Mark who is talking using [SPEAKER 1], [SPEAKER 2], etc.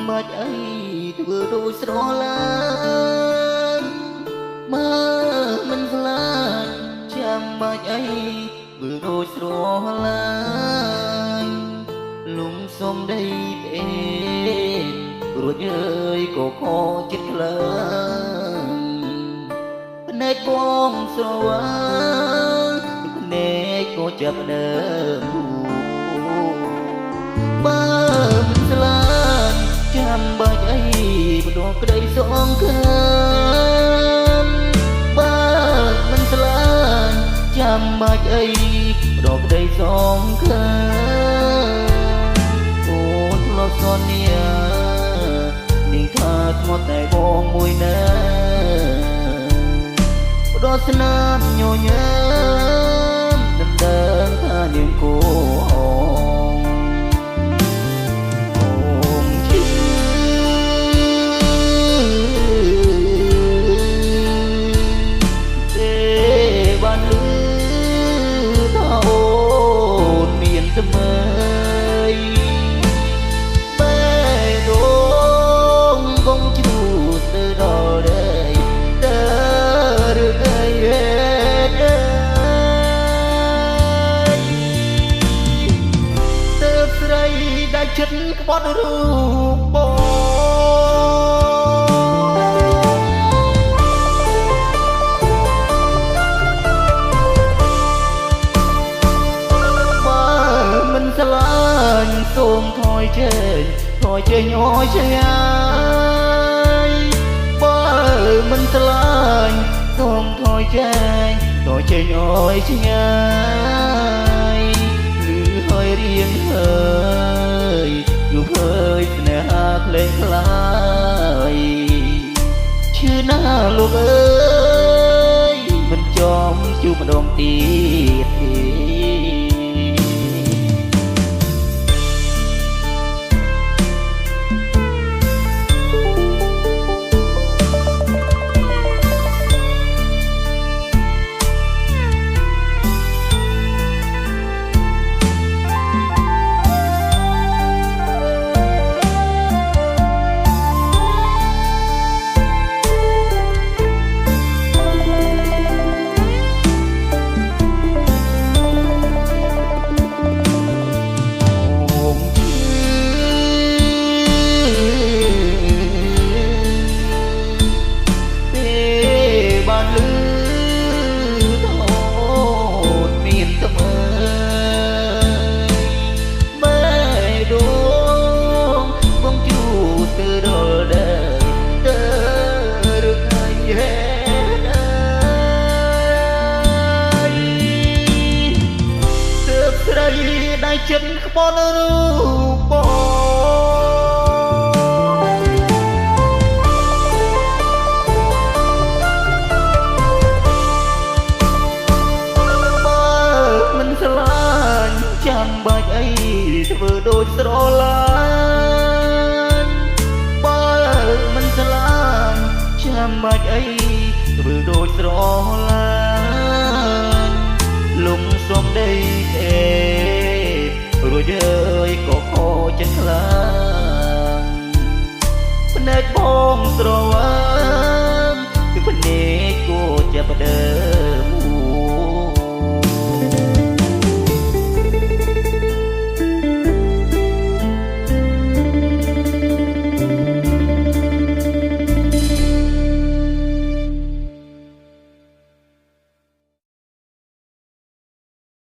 [SPEAKER 1] បាច់អីធ្វើដូចស្រឡាញ់មើលមិនស្លាញ់ចាំបាច់អីធ្វើដូចស្រឡាញ់លំសុំដីផ្អេរួចអើយក៏ខកចិត្តខ្លាំងភ្នែកបងស្រវាងភ្នែកក៏ចាប់ដើមបើមិនស្លាញ់ចាំបាច់អីបដងក្តីសងខានបើមិនស្លាញ់ចាំបាច់អីបដងក្តីសងខានអូនធ្លាប់សន្យានាងថាស្មត់តែបងមួយណាបដងស្នាមញញឹមដណ្ដើមថានាងគោថ្មីបែរងបងជ្រូកទៅដល់đâyតើរឿងអីហេតុអើយទើបស្រីដែលចិត្តក្បត់រូបបងស្លាញ់សូមថយចេញអោយឆ្ងាយបើមិនស្លាញ់សូមថយចេញអោយឆ្ងាយឮហើយរៀងហើយយូរហើយស្នេហាក្លែងខ្លាយឈឺណាស់លោកអើយមិនចំជួបម្ដងទៀតចិត្តក្បត់រូបបងបើមិនស្លាញ់ចាំបាច់អីធ្វើដូចស្រឡាញ់បើមិនស្លាញ់ចាំបាច់អីធ្វើដូចស្រឡាញ់លំសុំដីផ្អេរួចអើយក៏ខកចិត្តខ្លាំងភ្នែកបងស្រវា